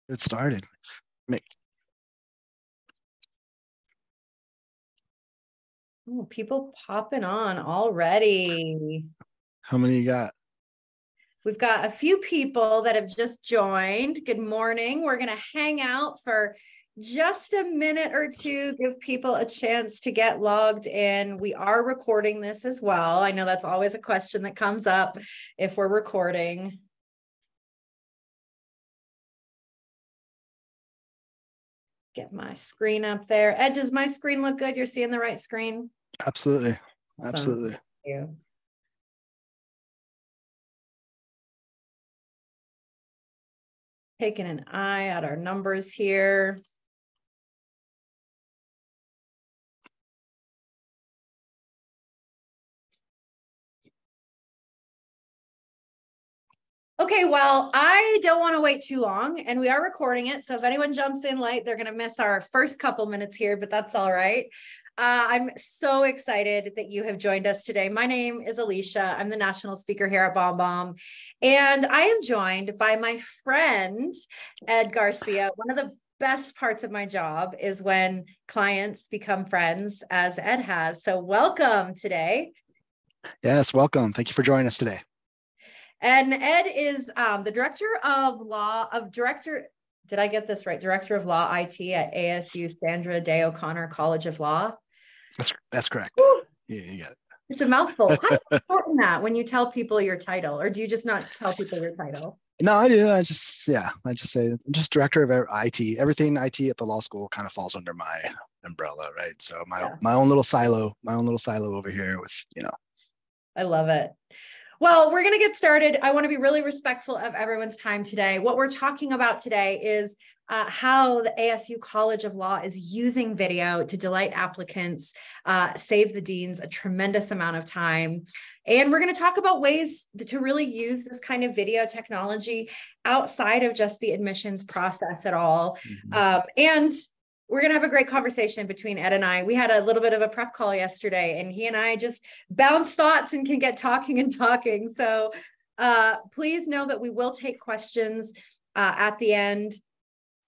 It started. Oh, people popping on already. How many you got? We've got a few people that have just joined. Good morning. We're going to hang out for just a minute or two, give people a chance to get logged in. We are recording this as well. I know that's always a question that comes up if we're recording. Get my screen up there. Ed, does my screen look good? You're seeing the right screen? Absolutely. Awesome. Absolutely. Thank you. Taking an eye at our numbers here. Okay, well, I don't want to wait too long, and we are recording it. So if anyone jumps in late, they're going to miss our first couple minutes here, but that's all right. I'm so excited that you have joined us today. My name is Alicia. I'm the national speaker here at BombBomb, and I am joined by my friend, Ed Garcia. One of the best parts of my job is when clients become friends, as Ed has. So welcome today. Yes, welcome. Thank you for joining us today. And Ed is the director of law did I get this right? Director of law IT at ASU Sandra Day O'Connor College of Law. That's correct. Woo! Yeah, you got it. It's a mouthful. How do you shorten that when you tell people your title, or do you just not tell people your title? No, I do. I just say I'm just director of IT. Everything IT at the law school kind of falls under my umbrella, right? So my own little silo over here with, I love it. Well, we're going to get started. I want to be really respectful of everyone's time today. What we're talking about today is how the ASU College of Law is using video to delight applicants, save the deans a tremendous amount of time. And we're going to talk about ways to really use this kind of video technology outside of just the admissions process at all. And we're going to have a great conversation between Ed and I. We had a little bit of a prep call yesterday, and he and I just bounce thoughts and can get talking and talking. So please know that we will take questions at the end.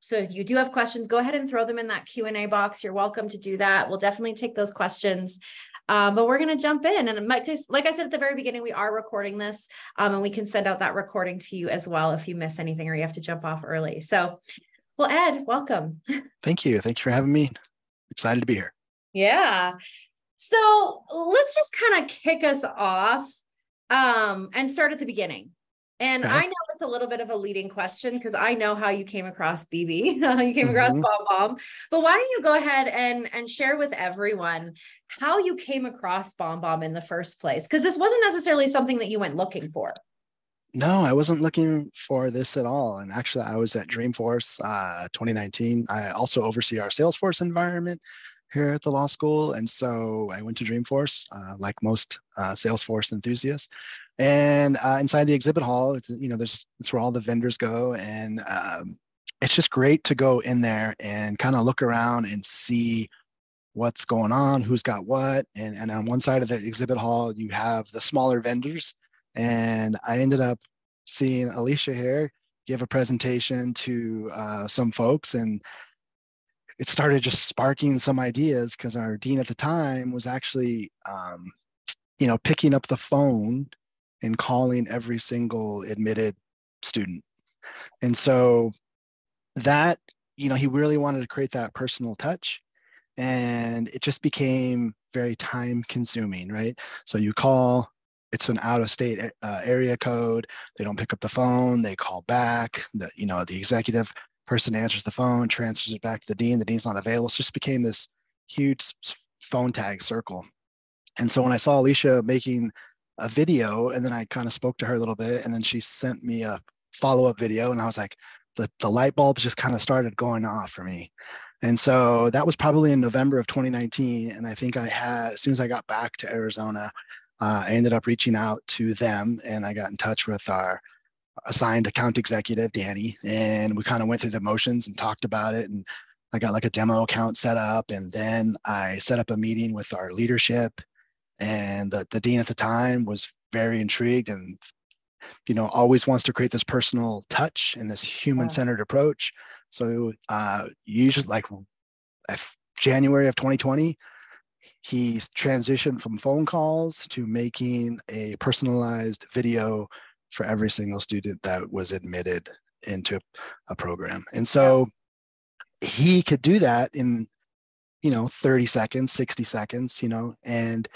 So if you do have questions, go ahead and throw them in that Q&A box. You're welcome to do that. We'll definitely take those questions. But we're going to jump in. And like I said at the very beginning, we are recording this, and we can send out that recording to you as well if you miss anything or you have to jump off early. So, well, Ed, welcome. Thank you. Thank you for having me. Excited to be here. Yeah. So let's just kind of kick us off and start at the beginning. And okay. I know it's a little bit of a leading question because I know how you came across BB. You came across BombBomb. But why don't you go ahead and share with everyone how you came across BombBomb in the first place? Because this wasn't necessarily something that you went looking for. No, I wasn't looking for this at all. And actually, I was at Dreamforce 2019. I also oversee our Salesforce environment here at the law school. And so I went to Dreamforce, like most Salesforce enthusiasts. And inside the exhibit hall, that's where all the vendors go. And it's just great to go in there and kind of look around and see what's going on, who's got what. And on one side of the exhibit hall, you have the smaller vendors. And I ended up seeing Alicia here give a presentation to some folks, and it started just sparking some ideas because our dean at the time was actually, picking up the phone and calling every single admitted student. And so that, he really wanted to create that personal touch, and it just became very time consuming, right? So you call, it's an out-of-state area code. They don't pick up the phone. They call back. The executive person answers the phone, transfers it back to the dean. The dean's not available. So it just became this huge phone tag circle. And so when I saw Alicia making a video, and then I kind of spoke to her a little bit, and then she sent me a follow-up video, and I was like, the light bulbs just kind of started going off for me. And so that was probably in November of 2019. And I think as soon as I got back to Arizona, I ended up reaching out to them, and I got in touch with our assigned account executive, Danny, and we kind of went through the motions and talked about it. And I got like a demo account set up, and then I set up a meeting with our leadership, and the dean at the time was very intrigued and always wants to create this personal touch and this human-centered approach. So usually like January of 2020, he's transitioned from phone calls to making a personalized video for every single student that was admitted into a program. And so he could do that in 30 seconds, 60 seconds, and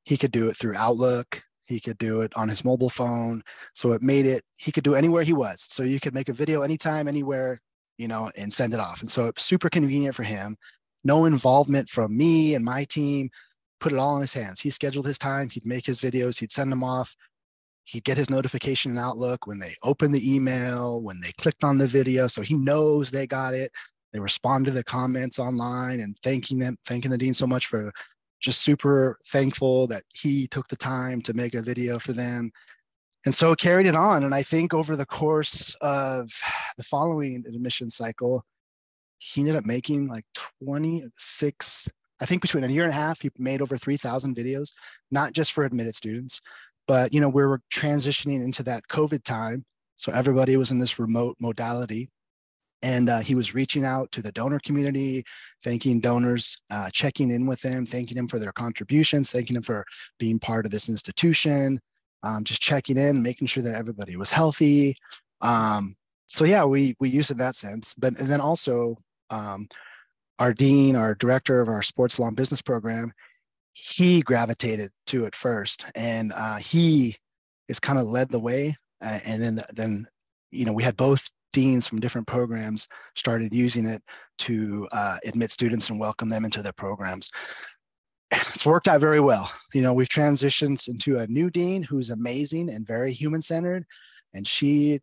he could do it through Outlook. He could do it on his mobile phone. So it made it, he could do it anywhere he was. So you could make a video anytime, anywhere, and send it off. And so it's super convenient for him. No involvement from me and my team, put it all in his hands. He scheduled his time. He'd make his videos. He'd send them off. He'd get his notification in Outlook when they opened the email, when they clicked on the video. So he knows they got it. They respond to the comments online and thanking the dean so much, for just super thankful that he took the time to make a video for them. And so carried it on. And I think over the course of the following admission cycle, he ended up making like 26, I think between a year and a half, he made over 3,000 videos, not just for admitted students, but we were transitioning into that COVID time. So everybody was in this remote modality. And he was reaching out to the donor community, thanking donors, checking in with them, thanking them for their contributions, thanking them for being part of this institution, just checking in, making sure that everybody was healthy. So yeah, we use it in that sense. And then also our dean, our director of our sports law and business program, he gravitated to it first, and he is kind of led the way. And then we had both deans from different programs started using it to admit students and welcome them into their programs. It's worked out very well. We've transitioned into a new dean who's amazing and very human-centered, and she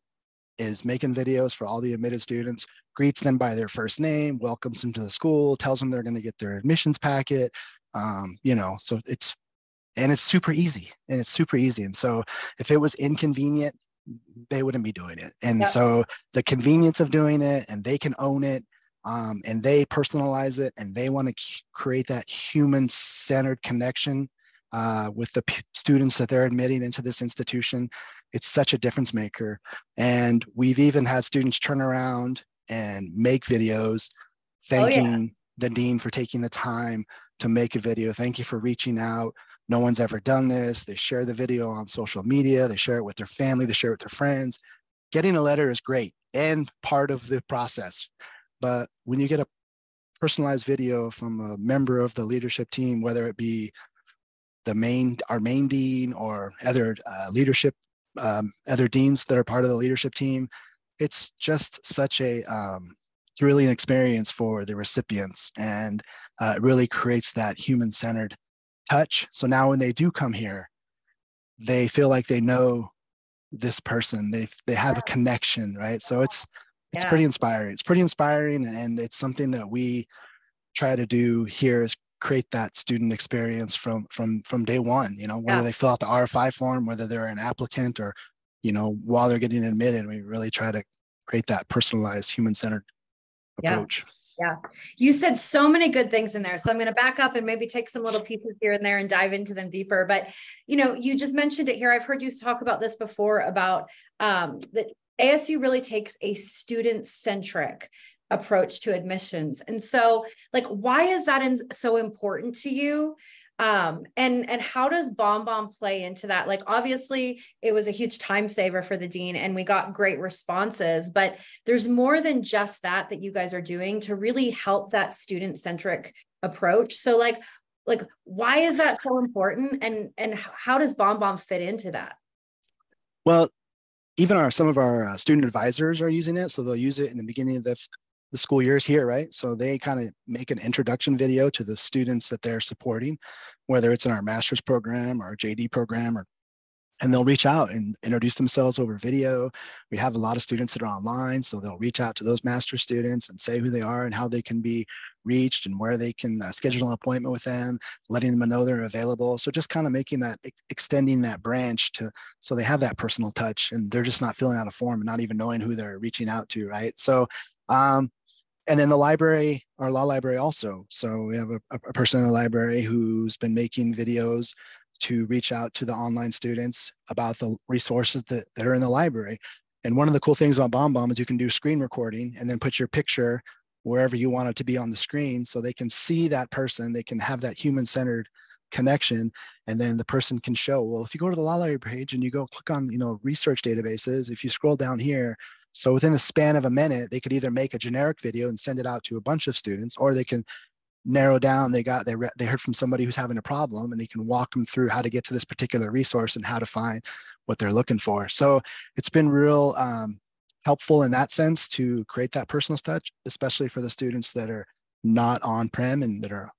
is making videos for all the admitted students, greets them by their first name, welcomes them to the school, tells them they're going to get their admissions packet. So it's super easy, and so if it was inconvenient, they wouldn't be doing it. And so the convenience of doing it, and they can own it, and they personalize it, and they want to create that human-centered connection with the students that they're admitting into this institution. It's such a difference maker. And we've even had students turn around and make videos thanking the dean for taking the time to make a video. Thank you for reaching out. No one's ever done this. They share the video on social media. They share it with their family. They share it with their friends. Getting a letter is great and part of the process. But when you get a personalized video from a member of the leadership team, whether it be our main dean or other leadership, other deans that are part of the leadership team, it's just such a thrilling experience for the recipients, and it really creates that human-centered touch. So now when they do come here, they feel like they know this person. They have a connection, right? So it's pretty inspiring. It's pretty inspiring, and it's something that we try to do here, is create that student experience from day one. Whether they fill out the RFI form, whether they're an applicant, or while they're getting admitted, we really try to create that personalized, human-centered approach. Yeah. You said so many good things in there. So I'm going to back up and maybe take some little pieces here and there and dive into them deeper. But, you just mentioned it here. I've heard you talk about this before, about that ASU really takes a student-centric approach to admissions. And so, why is that so important to you? And how does BombBomb play into that? Obviously it was a huge time saver for the dean and we got great responses, but there's more than just that you guys are doing to really help that student-centric approach. So why is that so important, and how does BombBomb fit into that? Well, even some of our student advisors are using it. So they'll use it in the beginning of the school years here, right? So they kind of make an introduction video to the students that they're supporting, whether it's in our master's program or our JD program, and they'll reach out and introduce themselves over video. We have a lot of students that are online, so they'll reach out to those master students and say who they are and how they can be reached and where they can schedule an appointment with them, letting them know they're available. So just kind of making that, extending that branch so they have that personal touch, and they're just not filling out a form and not even knowing who they're reaching out to, right? So, and then the library, our law library also. So we have a person in the library who's been making videos to reach out to the online students about the resources that are in the library. And one of the cool things about BombBomb is you can do screen recording and then put your picture wherever you want it to be on the screen, so they can see that person, they can have that human-centered connection, and then the person can show, well, if you go to the law library page and you go click on, research databases, if you scroll down here, so within the span of a minute, they could either make a generic video and send it out to a bunch of students, or they can narrow down, they heard from somebody who's having a problem, and they can walk them through how to get to this particular resource and how to find what they're looking for. So it's been real helpful in that sense to create that personal touch, especially for the students that are not on-prem and that are,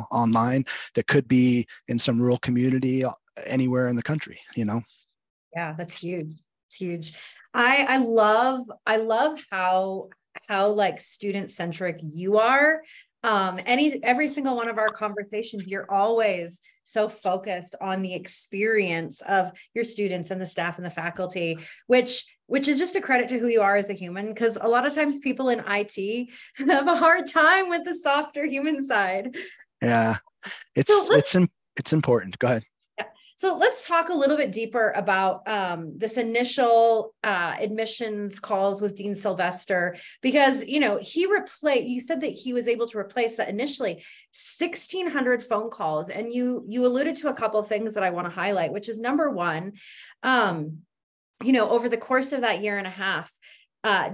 online, that could be in some rural community anywhere in the country, Yeah, that's huge. It's huge. I love how like student-centric you are. Every single one of our conversations, you're always so focused on the experience of your students and the staff and the faculty, which is just a credit to who you are as a human, because a lot of times people in IT have a hard time with the softer human side. Yeah, it's important. Go ahead. So let's talk a little bit deeper about this initial admissions calls with Dean Sylvester, because, you said that he was able to replace that initially 1,600 phone calls. And you alluded to a couple of things that I want to highlight, which is number one, over the course of that year and a half,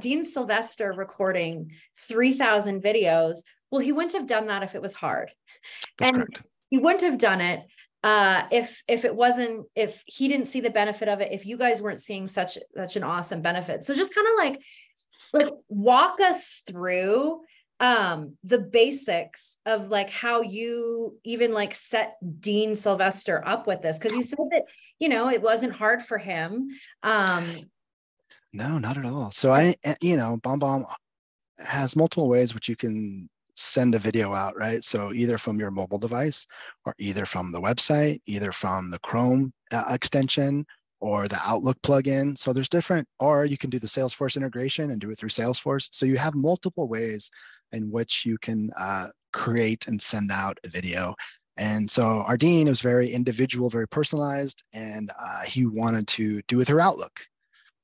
Dean Sylvester recording 3,000 videos. Well, he wouldn't have done that if it was hard. That's correct. He wouldn't have done it if he didn't see the benefit of it, if you guys weren't seeing such an awesome benefit. So just kind of like walk us through the basics of like how you even like set Dean Sylvester up with this, because you said that it wasn't hard for him. No, not at all. So BombBomb has multiple ways which you can send a video out, right? So either from your mobile device, or either from the website, either from the Chrome extension, or the Outlook plugin. So there's different, or you can do the Salesforce integration and do it through Salesforce. So you have multiple ways in which you can create and send out a video. And so our dean was very individual, very personalized, and he wanted to do it through Outlook.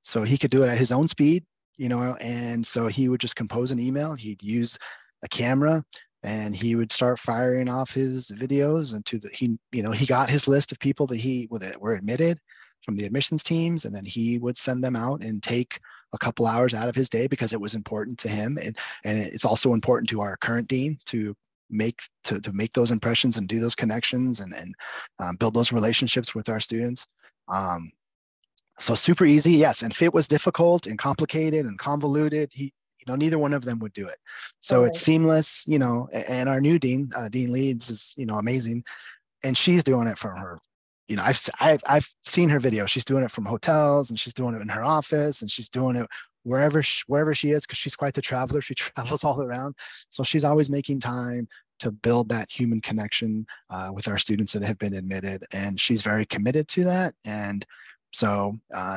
So he could do it at his own speed, and so he would just compose an email. He'd use a camera and he would start firing off his videos he got his list of people that were admitted from the admissions teams, and then he would send them out and take a couple hours out of his day, because it was important to him, and it's also important to our current dean to make those impressions and do those connections and build those relationships with our students. So super easy, yes. And if it was difficult and complicated and convoluted, neither one of them would do it. So It's seamless, and our new dean, Dean Leeds, is, amazing. And she's doing it from her, I've seen her video. She's doing it from hotels, and she's doing it in her office, and she's doing it wherever she is, because she's quite the traveler. She travels all around. So she's always making time to build that human connection with our students that have been admitted. And she's very committed to that. And so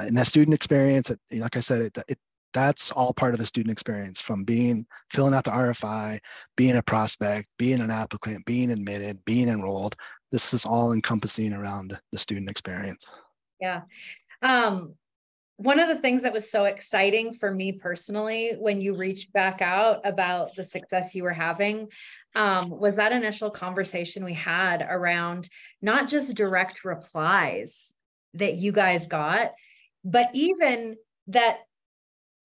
in that student experience, like I said, that's all part of the student experience, from filling out the RFI, being a prospect, being an applicant, being admitted, being enrolled. This is all encompassing around the student experience. Yeah. One of the things that was so exciting for me personally, when you reached back out about the success you were having, was that initial conversation we had around not just direct replies that you guys got, but even that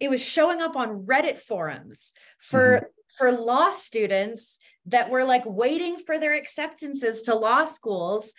it was showing up on Reddit forums for law students that were like waiting for their acceptances to law schools.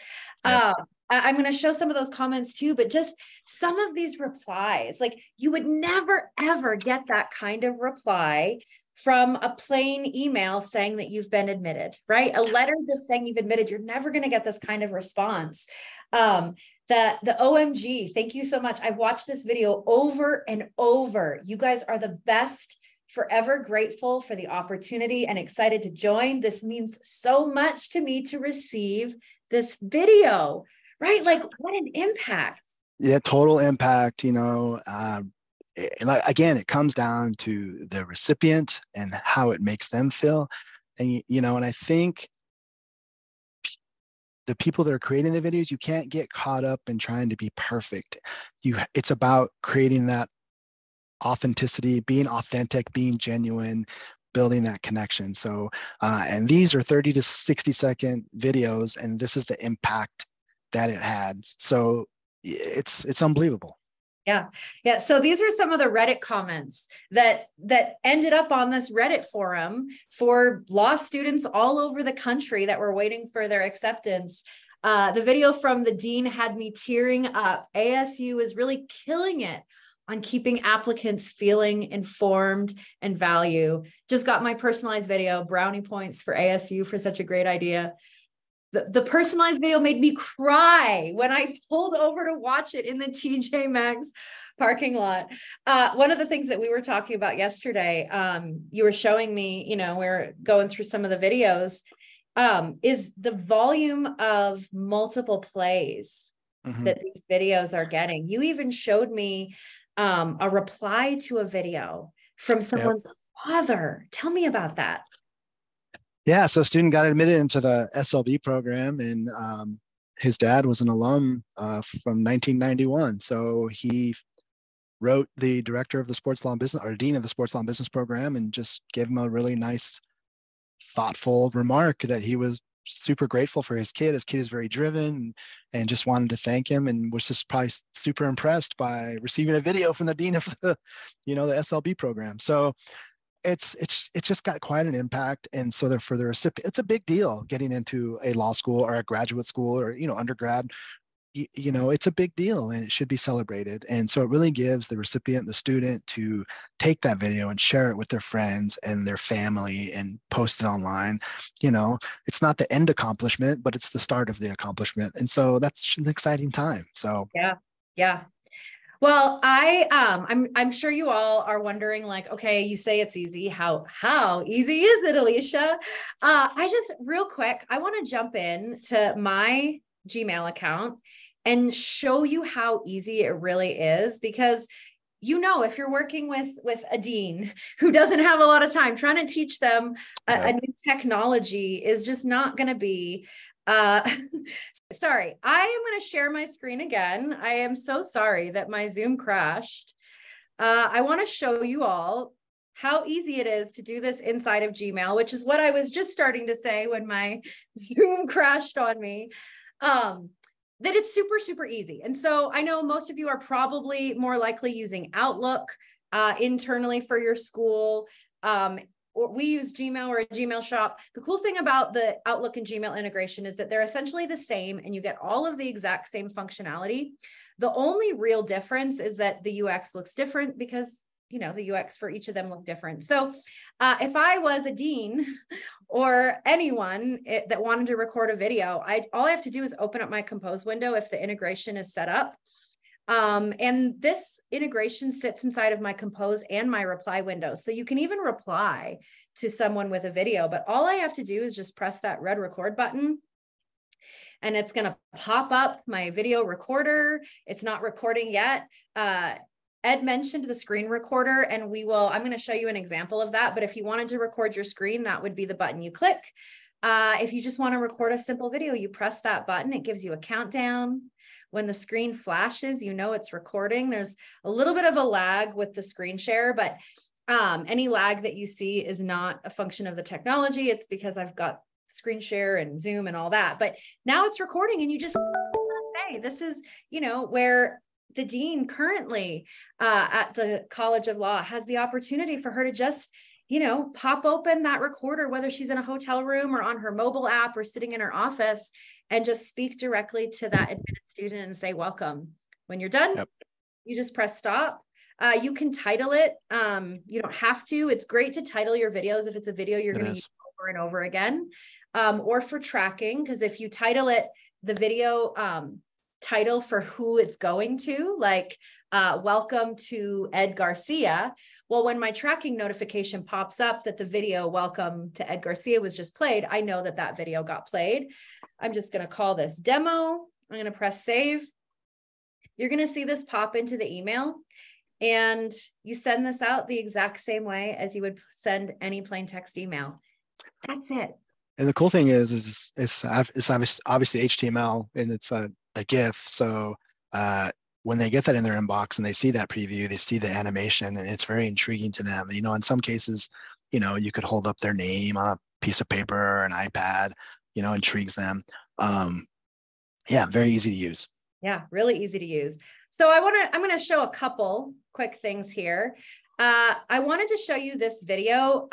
Yep. I'm going to show some of those comments too, but just some of these replies, like you would never, ever get that kind of reply from a plain email saying that you've been admitted, right? A letter just saying you've admitted, you're never going to get this kind of response. The OMG, thank you so much. I've watched this video over and over. You guys are the best. Forever grateful for the opportunity and excited to join. This means so much to me to receive this video, right? Like what an impact. Yeah, total impact, again, it comes down to the recipient and how it makes them feel. And, and I think the people that are creating the videos, you can't get caught up in trying to be perfect. It's about creating that authenticity, being authentic, being genuine, building that connection. So, and these are 30 to 60-second videos, and this is the impact that it had. So it's unbelievable. Yeah. Yeah. So these are some of the Reddit comments that ended up on this Reddit forum for law students all over the country that were waiting for their acceptance. The video from the dean had me tearing up. ASU is really killing it on keeping applicants feeling informed and value. Just got my personalized video, brownie points for ASU for such a great idea. The personalized video made me cry when I pulled over to watch it in the TJ Maxx parking lot. One of the things that we were talking about yesterday, you were showing me, you know, we're going through some of the videos, is the volume of multiple plays that these videos are getting. You even showed me a reply to a video from someone's father. Tell me about that. Yeah, so a student got admitted into the SLB program, and his dad was an alum from 1991. So he wrote the director of the sports law and business, or dean of the sports law and business program, and just gave him a really nice, thoughtful remark that he was super grateful for his kid. His kid is very driven, and just wanted to thank him, and was just probably super impressed by receiving a video from the dean of the, the SLB program. So it's just got quite an impact. And so for the recipient, it's a big deal getting into a law school or a graduate school or undergrad. It's a big deal, and it should be celebrated. And so it really gives the recipient, the student, to take that video and share it with their friends and their family and post it online. It's not the end accomplishment, but it's the start of the accomplishment. And so that's an exciting time. So yeah. Well, I'm sure you all are wondering, like, okay, you say it's easy. How easy is it, Alicia? I just real quick, I want to jump in to my Gmail account and show you how easy it really is, because if you're working with a dean who doesn't have a lot of time, trying to teach them a new technology is just not going to be sorry, I am going to share my screen again. I am so sorry that my Zoom crashed. I want to show you all how easy it is to do this inside of Gmail, which is what I was just starting to say when my Zoom crashed on me, that it's super, super easy. And so I know most of you are probably more likely using Outlook internally for your school. Or we use Gmail or a Gmail shop. The cool thing about the Outlook and Gmail integration is that they're essentially the same, and you get all of the exact same functionality. The only real difference is that the UX looks different, because the UX for each of them look different. So if I was a dean or anyone that wanted to record a video, all I have to do is open up my Compose window if the integration is set up. And this integration sits inside of my Compose and my reply window. So you can even reply to someone with a video, but all I have to do is just press that red record button, and it's going to pop up my video recorder. It's not recording yet. Ed mentioned the screen recorder, and I'm going to show you an example of that. But if you wanted to record your screen, that would be the button you click. If you just want to record a simple video, you press that button. It gives you a countdown. When the screen flashes, it's recording. There's a little bit of a lag with the screen share, but any lag that you see is not a function of the technology. It's because I've got screen share and Zoom and all that. But now it's recording, and you just say, this is, where the dean currently at the College of Law has the opportunity for her to just pop open that recorder, whether she's in a hotel room or on her mobile app or sitting in her office, and just speak directly to that admitted student and say, welcome. When you're done, you just press stop. You can title it. You don't have to. It's great to title your videos if it's a video you're going to use over and over again, or for tracking, because if you title it, the video title for who it's going to, like welcome to Ed Garcia. Well, when my tracking notification pops up that the video welcome to Ed Garcia was just played, I know that that video got played. I'm just going to call this demo. I'm going to press save. You're going to see this pop into the email, and you send this out the exact same way as you would send any plain text email. That's it. And the cool thing is it's obviously HTML and it's a GIF. So when they get that in their inbox and they see that preview, they see the animation, and it's very intriguing to them. You know, in some cases, you know, you could hold up their name on a piece of paper or an iPad, you know, intrigues them. Yeah, very easy to use. Yeah, really easy to use. So I'm going to show a couple quick things here. I wanted to show you this video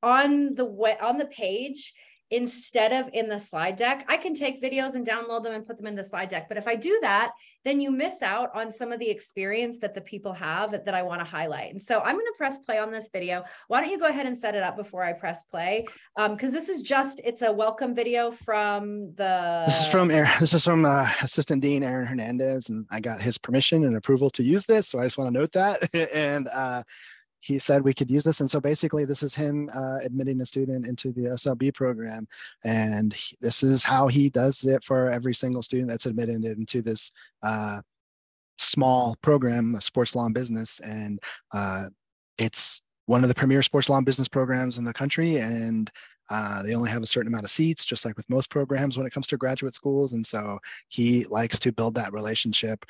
on the page instead of in the slide deck. I can take videos and download them and put them in the slide deck. But if I do that, then you miss out on some of the experience that the people have that I want to highlight. And so I'm going to press play on this video. Why don't you go ahead and set it up before I press play? Because it's a welcome video from the... This is from Assistant Dean Aaron Hernandez, and I got his permission and approval to use this. So I just want to note that. And he said we could use this. And so basically this is him admitting a student into the SLB program. And this is how he does it for every single student that's admitted into this small program, a sports law and business. And it's one of the premier sports law and business programs in the country. And they only have a certain amount of seats, just like with most programs when it comes to graduate schools. And so he likes to build that relationship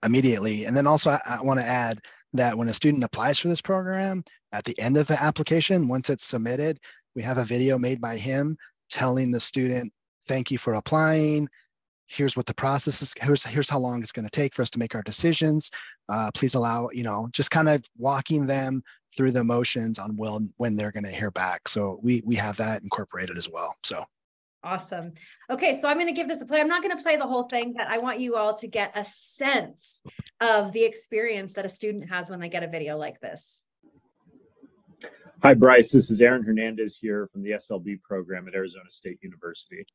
immediately. And then also I want to add that when a student applies for this program, at the end of the application, once it's submitted, we have a video made by him telling the student, thank you for applying. Here's what the process is. Here's how long it's going to take for us to make our decisions. Please allow, you know, just kind of walking them through the motions on when they're going to hear back. So we have that incorporated as well. So. Awesome. Okay, so I'm going to give this a play. I'm not going to play the whole thing, but I want you all to get a sense of the experience that a student has when they get a video like this. Hi, Bryce. This is Aaron Hernandez here from the SLB program at Arizona State University.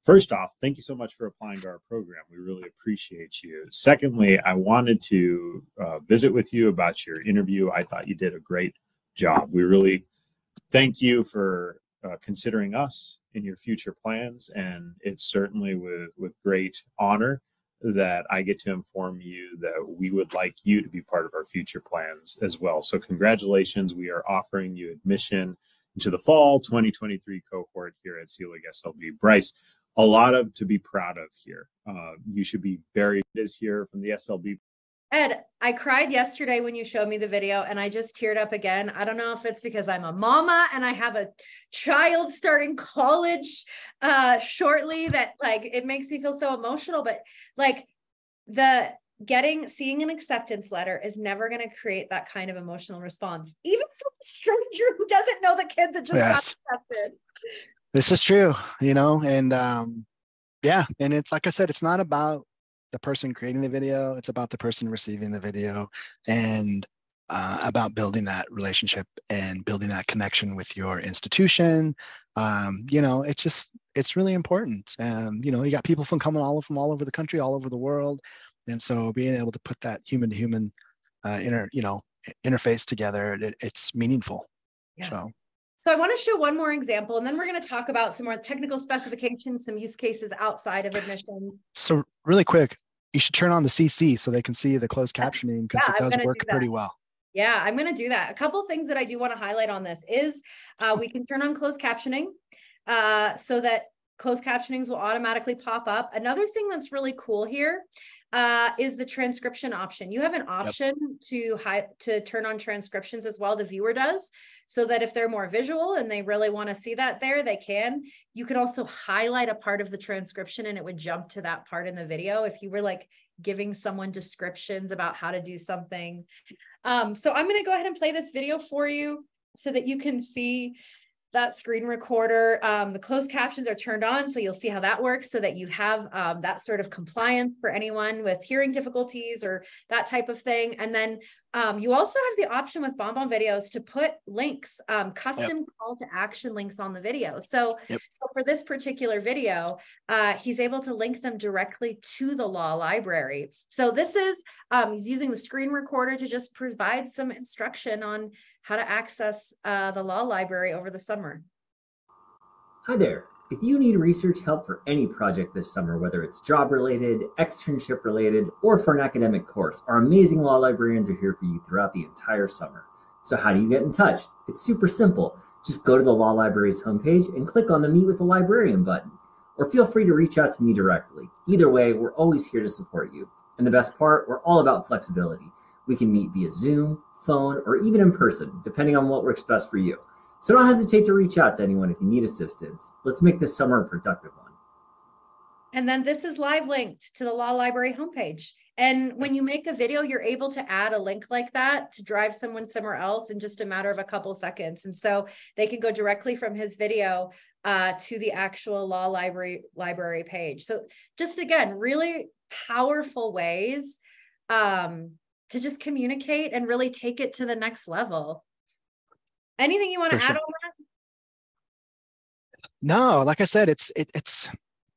First off, thank you so much for applying to our program. We really appreciate you. Secondly, I wanted to visit with you about your interview. I thought you did a great job. We really thank you for considering us in your future plans, and it's certainly with great honor that I get to inform you that we would like you to be part of our future plans as well. So congratulations, we are offering you admission into the fall 2023 cohort here at Seelig SLB. Bryce, a lot to be proud of here. You should be very here from the SLB. Ed, I cried yesterday when you showed me the video, and I just teared up again. I don't know if it's because I'm a mama and I have a child starting college shortly that like it makes me feel so emotional, but like seeing an acceptance letter is never going to create that kind of emotional response, even from a stranger who doesn't know the kid that just got accepted. This is true, you know, and yeah, and it's like I said, it's not about the person creating the video, it's about the person receiving the video, and about building that relationship and building that connection with your institution. You know, it's really important. You know, you got people from all over the country, all over the world, and so being able to put that human to human interface together, it's meaningful. Yeah. So I want to show one more example, and then we're going to talk about some more technical specifications, some use cases outside of admissions. So really quick, you should turn on the CC so they can see the closed captioning, because it does work pretty well. Yeah, I'm going to do that. A couple of things that I do want to highlight on this is we can turn on closed captioning so that closed captionings will automatically pop up. Another thing that's really cool here is the transcription option. You have an option to turn on transcriptions as well. The viewer does, so that if they're more visual and they really want to see that there, they can. You could also highlight a part of the transcription and it would jump to that part in the video if you were like giving someone descriptions about how to do something. So I'm going to go ahead and play this video for you so that you can see that screen recorder. The closed captions are turned on, so you'll see how that works, so that you have that sort of compliance for anyone with hearing difficulties or that type of thing. And then you also have the option with BombBomb Videos to put links, custom call to action links on the video. So, so for this particular video, he's able to link them directly to the law library. So this is, he's using the screen recorder to just provide some instruction on how to access the law library over the summer. Hi there. If you need research help for any project this summer, whether it's job related, externship related, or for an academic course, our amazing law librarians are here for you throughout the entire summer. So how do you get in touch? It's super simple. Just go to the Law Library's homepage and click on the Meet with a Librarian button, or feel free to reach out to me directly. Either way, we're always here to support you. And the best part, we're all about flexibility. We can meet via Zoom, phone, or even in person, depending on what works best for you. So don't hesitate to reach out to anyone if you need assistance. Let's make this summer a productive one. And then this is live linked to the Law Library homepage. And when you make a video, you're able to add a link like that to drive someone somewhere else in just a matter of a couple seconds. And so they can go directly from his video to the actual Law Library page. So just again, really powerful ways to just communicate and really take it to the next level. Anything you want to add on that? No, like I said, it's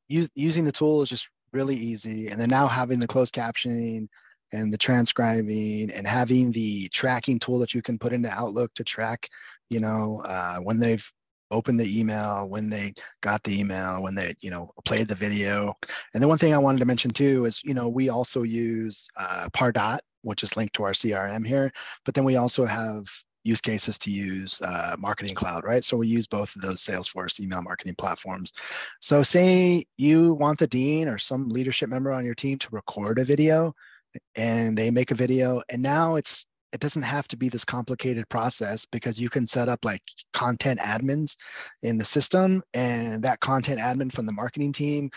using the tool is just really easy. And then now having the closed captioning and the transcribing and having the tracking tool that you can put into Outlook to track, when they've opened the email, when they got the email, when they, played the video. And the one thing I wanted to mention too is, we also use Pardot, which is linked to our CRM here, but then we also have use cases to use Marketing Cloud, right? So we use both of those Salesforce email marketing platforms. So say you want the dean or some leadership member on your team to record a video, and they make a video, and now it doesn't have to be this complicated process, because you can set up like content admins in the system, and that content admin from the marketing team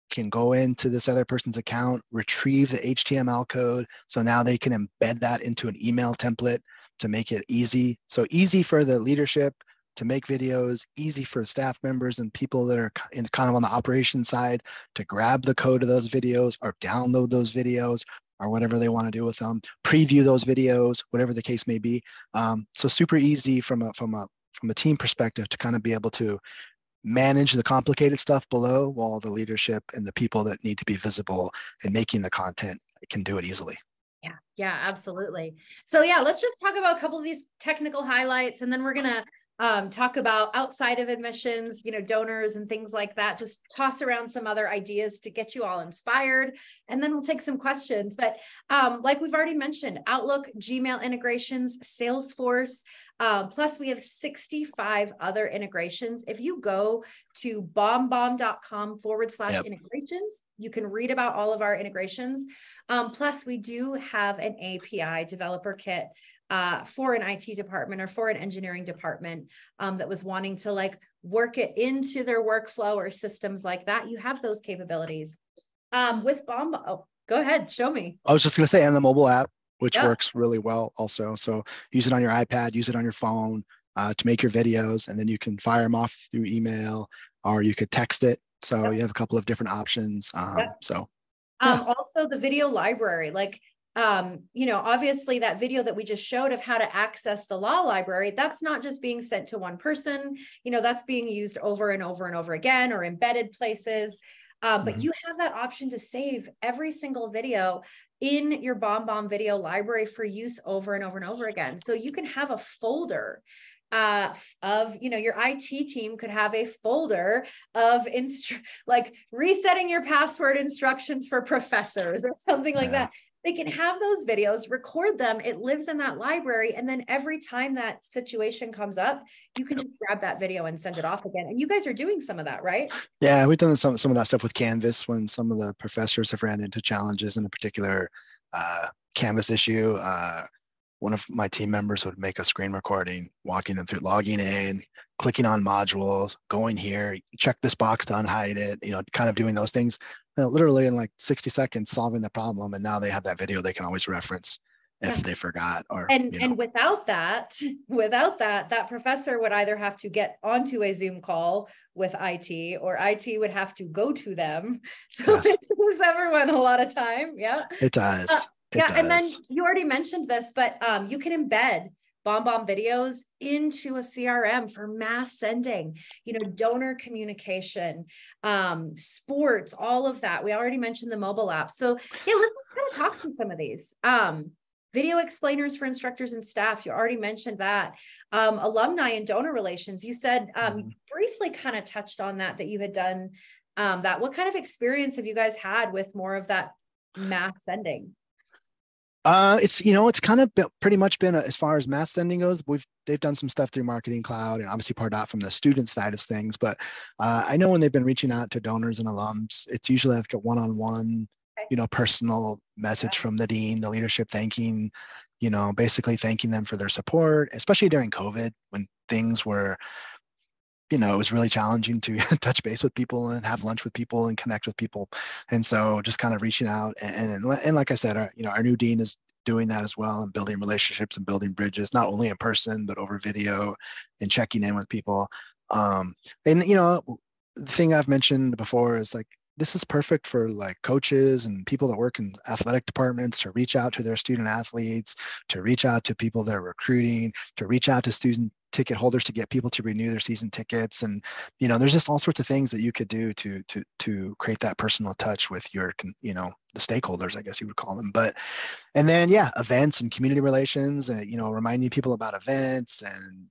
can go into this other person's account, retrieve the HTML code. So now they can embed that into an email template to make it easy. So easy for the leadership to make videos, easy for staff members and people that are kind of on the operations side to grab the code of those videos or download those videos or whatever they want to do with them, preview those videos, whatever the case may be. So super easy from a team perspective to kind of be able to manage the complicated stuff below, while the leadership and the people that need to be visible and making the content can do it easily. Yeah, absolutely. So yeah, let's just talk about a couple of these technical highlights, and then we're going to talk about outside of admissions, donors and things like that. Just toss around some other ideas to get you all inspired, and then we'll take some questions. But like we've already mentioned, Outlook, Gmail integrations, Salesforce, plus we have 65 other integrations. If you go to bombbomb.com/integrations, you can read about all of our integrations. Plus we do have an API developer kit for an IT department or for an engineering department that was wanting to work it into their workflow or systems like that. You have those capabilities with Bomb. Oh, go ahead, show me. I was just going to say, and the mobile app, which works really well also. So use it on your iPad, use it on your phone to make your videos, and then you can fire them off through email, or you could text it. So you have a couple of different options. Also the video library, obviously that video that we just showed of how to access the law library, that's not just being sent to one person, that's being used over and over and over again, or embedded places. But you have that option to save every single video in your BombBomb video library for use over and over and over again. So you can have a folder of, your IT team could have a folder of resetting your password instructions for professors or something like that. They can have those videos, record them. It lives in that library. And then every time that situation comes up, you can just grab that video and send it off again. And you guys are doing some of that, right? Yeah, we've done some of that stuff with Canvas when some of the professors have ran into challenges in a particular Canvas issue. One of my team members would make a screen recording, walking them through logging in, clicking on modules, going here, check this box to unhide it, kind of doing those things. Literally in 60 seconds solving the problem, and now they have that video they can always reference if they forgot. And without that, that professor would either have to get onto a Zoom call with IT, or IT would have to go to them. So it saves everyone a lot of time. Yeah, it does. And then you already mentioned this, but you can embed BombBomb videos into a CRM for mass sending, donor communication, sports, all of that. We already mentioned the mobile app. So yeah, let's kind of talk through some of these. Video explainers for instructors and staff. You already mentioned that. Alumni and donor relations. You said briefly kind of touched on that you had done that. What kind of experience have you guys had with more of that mass sending? It's it's kind of pretty much been as far as mass sending goes. They've done some stuff through Marketing Cloud and obviously Pardot from the student side of things. But I know when they've been reaching out to donors and alums, it's usually like a one-on-one, personal message from the dean, the leadership, thanking, basically thanking them for their support, especially during COVID when things were, it was really challenging to touch base with people and have lunch with people and connect with people. And so just kind of reaching out and like I said, our new dean is doing that as well and building relationships and building bridges, not only in person, but over video and checking in with people. And, the thing I've mentioned before is like, this is perfect for like coaches and people that work in athletic departments to reach out to their student athletes, to reach out to people they're recruiting, to reach out to student ticket holders to get people to renew their season tickets. And, there's just all sorts of things that you could do to create that personal touch with your, the stakeholders, I guess you would call them. And then, events and community relations, reminding people about events. And,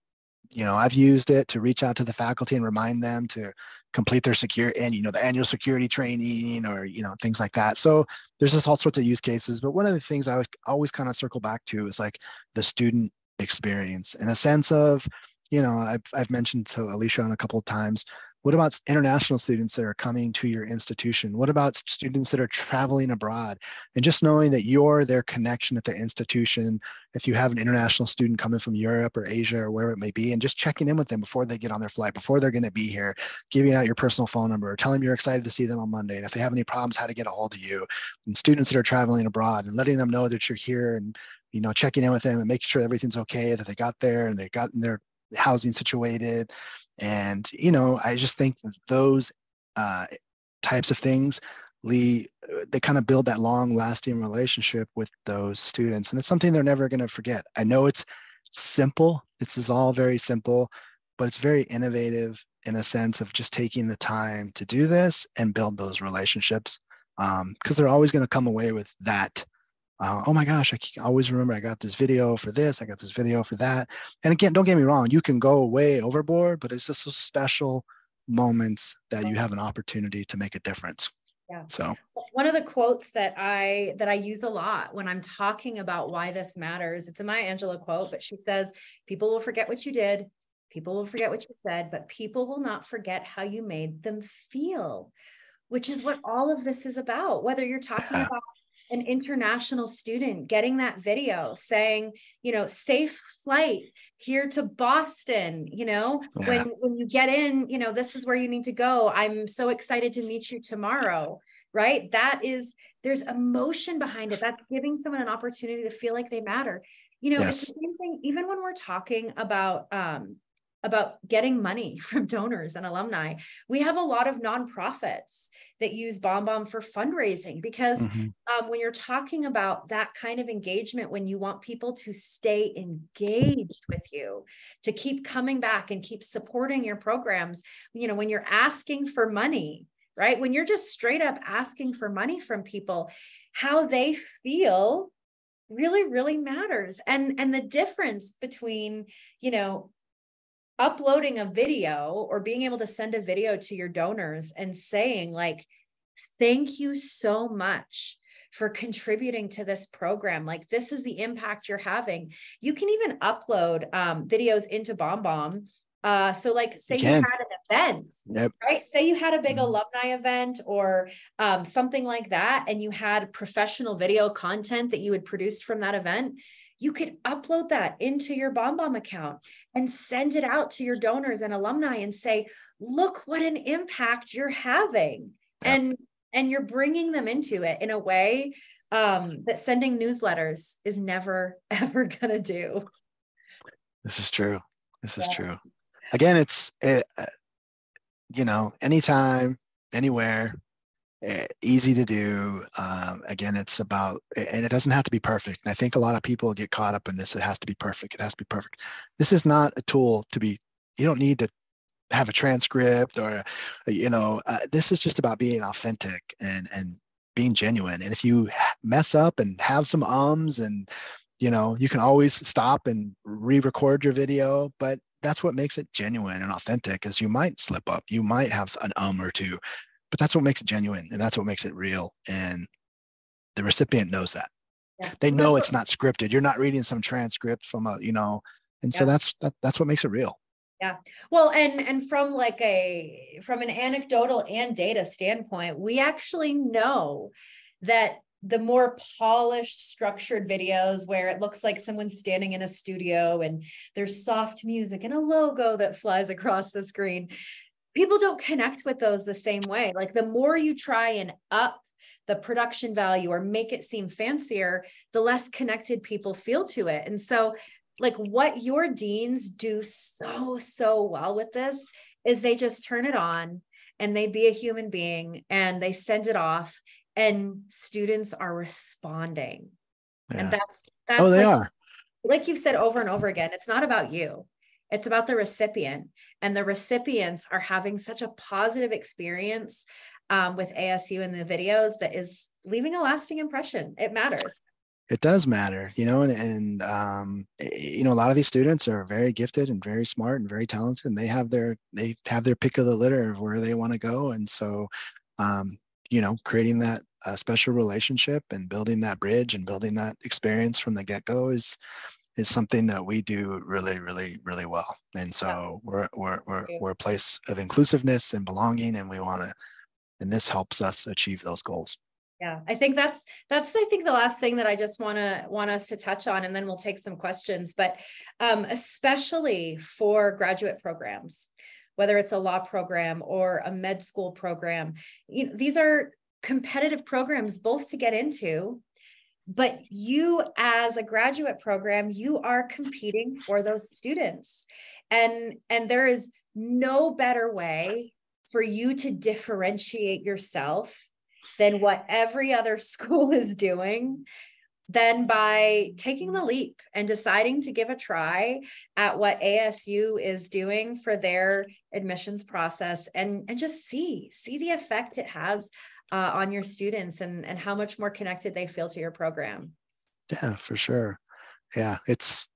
I've used it to reach out to the faculty and remind them to complete their security and, the annual security training or, things like that. So there's just all sorts of use cases. But one of the things I always kind of circle back to is like the student experience in a sense of, I've mentioned to Alicia on a couple of times, what about international students that are coming to your institution? What about students that are traveling abroad? And just knowing that you're their connection at the institution, if you have an international student coming from Europe or Asia or wherever it may be, and just checking in with them before they get on their flight, before they're going to be here, giving out your personal phone number, telling them you're excited to see them on Monday, and if they have any problems, how to get a hold of you. And students that are traveling abroad and letting them know that you're here and, checking in with them and making sure everything's okay, that they got there and they got in their housing situated. And, I just think that those types of things, they kind of build that long lasting relationship with those students. And it's something they're never going to forget. I know it's simple. This is all very simple, but it's very innovative in a sense of just taking the time to do this and build those relationships. Because they're always going to come away with that. Oh my gosh, I always remember I got this video for this, I got this video for that. And again, don't get me wrong, you can go way overboard, but it's just those special moments that you have an opportunity to make a difference. Yeah. So one of the quotes that I use a lot when I'm talking about why this matters, it's a Maya Angelou quote, but she says, people will forget what you did, people will forget what you said, but people will not forget how you made them feel, which is what all of this is about. Whether you're talking about an international student getting that video saying, safe flight here to Boston, when you get in, this is where you need to go. I'm so excited to meet you tomorrow, right? There's emotion behind it. That's giving someone an opportunity to feel like they matter. It's the same thing, even when we're talking about getting money from donors and alumni. We have a lot of nonprofits that use BombBomb for fundraising because when you're talking about that kind of engagement, when you want people to stay engaged with you, to keep coming back and keep supporting your programs, when you're asking for money, right? When you're just straight up asking for money from people, how they feel really, really matters. And the difference between, uploading a video or being able to send a video to your donors and saying like, thank you so much for contributing to this program. Like, this is the impact you're having. You can even upload videos into BombBomb. So like, say you had an event, right? Say you had a big alumni event or something like that, and you had professional video content that you had produced from that event. You could upload that into your BombBomb account and send it out to your donors and alumni and say, look what an impact you're having. And you're bringing them into it in a way that sending newsletters is never, ever going to do. This is true. This is true. Again, it's, anytime, anywhere, easy to do. Again, it's about, and it doesn't have to be perfect. And I think a lot of people get caught up in this. It has to be perfect. It has to be perfect. This is not a tool to be, you don't need to have a transcript or, this is just about being authentic and being genuine. And if you mess up and have some ums and, you can always stop and re-record your video, but that's what makes it genuine and authentic is you might slip up. You might have an or two. But that's what makes it genuine and that's what makes it real. And the recipient knows that. They know it's not scripted. You're not reading some transcript from a, and so that's what makes it real. Yeah. Well, and from from an anecdotal and data standpoint, we actually know that the more polished, structured videos where it looks like someone's standing in a studio and there's soft music and a logo that flies across the screen, people don't connect with those the same way. Like the more you try and up the production value or make it seem fancier, the less connected people feel to it. And so like what your deans do so well with this is they just turn it on and they be a human being and they send it off and students are responding. Yeah. And that's they are. Like you've said over and over again, it's not about you. It's about the recipient, and the recipients are having such a positive experience with ASU in the videos that is leaving a lasting impression. It matters. It does matter, and a lot of these students are very gifted and very smart and very talented, and they have their pick of the litter of where they want to go. And so, creating that special relationship and building that bridge and building that experience from the get-go is something that we do really, really, really well. And so we're a place of inclusiveness and belonging, and and this helps us achieve those goals. Yeah, I think that's I think the last thing that I just want us to touch on, and then we'll take some questions. But especially for graduate programs, whether it's a law program or a med school program, these are competitive programs both to get into. But you as a graduate program, you are competing for those students. And there is no better way for you to differentiate yourself than what every other school is doing, than by taking the leap and deciding to give a try at what ASU is doing for their admissions process and just see the effect it has on your students and how much more connected they feel to your program. Yeah, for sure. Yeah, it's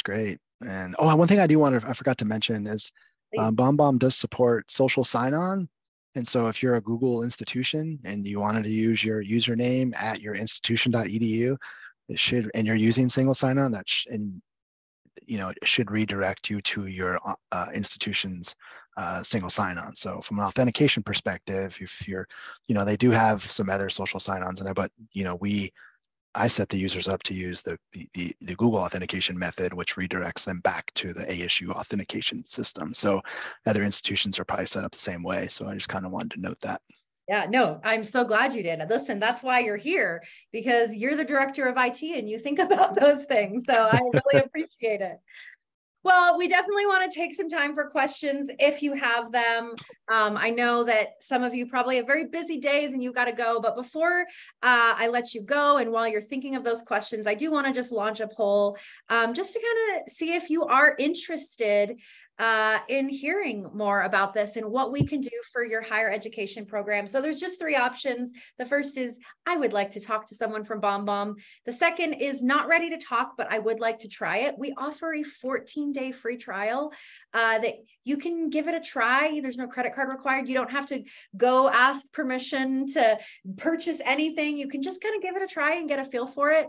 great. And one thing I forgot to mention is BombBomb does support social sign-on. And so if you're a Google institution and you wanted to use your username at your institution.edu, and you're using single sign-on, it should redirect you to your institution's single sign-on. So from an authentication perspective, if you're, they do have some other social sign-ons in there, but I set the users up to use the Google authentication method, which redirects them back to the ASU authentication system. So other institutions are probably set up the same way. So I just kind of wanted to note that. Yeah, no, I'm so glad you did. Listen, that's why you're here, because you're the director of IT and you think about those things. So I really appreciate it. Well, we definitely want to take some time for questions if you have them. I know that some of you probably have very busy days and you've got to go, but before I let you go, and while you're thinking of those questions, I do want to just launch a poll just to kind of see if you are interested in hearing more about this and what we can do for your higher education program. So there's just 3 options. The first is, I would like to talk to someone from BombBomb. The second is, not ready to talk, but I would like to try it. We offer a 14-day free trial that you can give it a try. There's no credit card required. You don't have to go ask permission to purchase anything. You can just kind of give it a try and get a feel for it.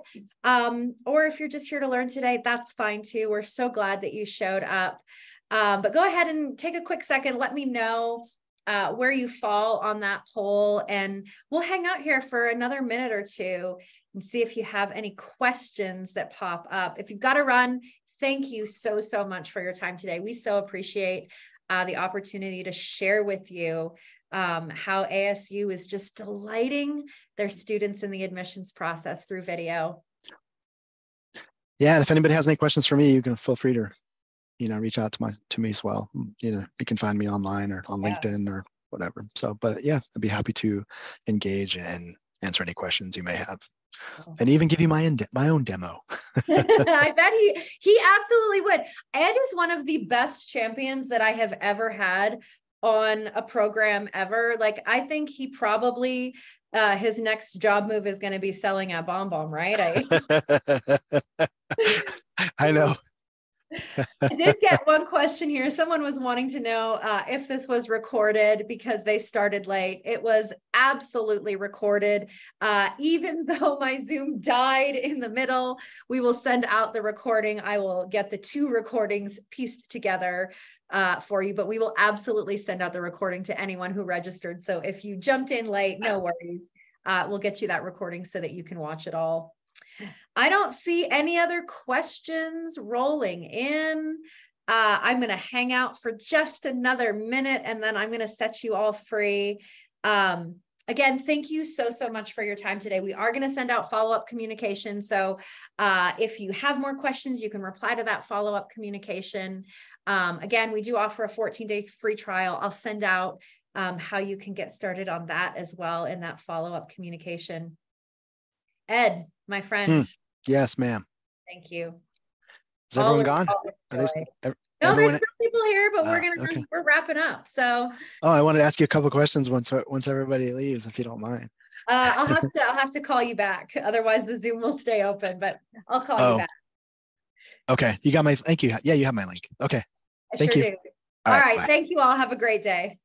Or if you're just here to learn today, that's fine too. We're so glad that you showed up. But go ahead and take a quick second. Let me know where you fall on that poll, and we'll hang out here for another minute or two and see if you have any questions that pop up. If you've got to run, thank you so much for your time today. We so appreciate the opportunity to share with you how ASU is just delighting their students in the admissions process through video. Yeah, and if anybody has any questions for me, you can feel free to reach out to me as well. You can find me online or on LinkedIn or whatever. So, but yeah, I'd be happy to engage and answer any questions you may have, and even give you my own demo. I bet he absolutely would. Ed is one of the best champions that I have ever had on a program ever. Like, I think he probably his next job move is going to be selling at BombBomb, right? I know. I did get one question here. Someone was wanting to know if this was recorded because they started late. It was absolutely recorded. Even though my Zoom died in the middle, we will send out the recording. I will get the 2 recordings pieced together for you, but we will absolutely send out the recording to anyone who registered. So if you jumped in late, no worries. We'll get you that recording so that you can watch it all. I don't see any other questions rolling in. I'm going to hang out for just another minute and then I'm going to set you all free. Again, thank you so much for your time today. We are going to send out follow-up communication. So if you have more questions, you can reply to that follow-up communication. Again, we do offer a 14-day free trial. I'll send out how you can get started on that as well in that follow-up communication. Ed, my friend. Yes, ma'am. Thank you. Is everyone gone? No, everyone... there's still people here, but we're wrapping up. So. Oh, I wanted to ask you a couple of questions once everybody leaves, if you don't mind. I'll have to call you back. Otherwise, the Zoom will stay open. But I'll call you back. Okay, you got my. Thank you. Yeah, you have my link. Okay. I Thank sure you. do. All right. Bye. Thank you all. Have a great day.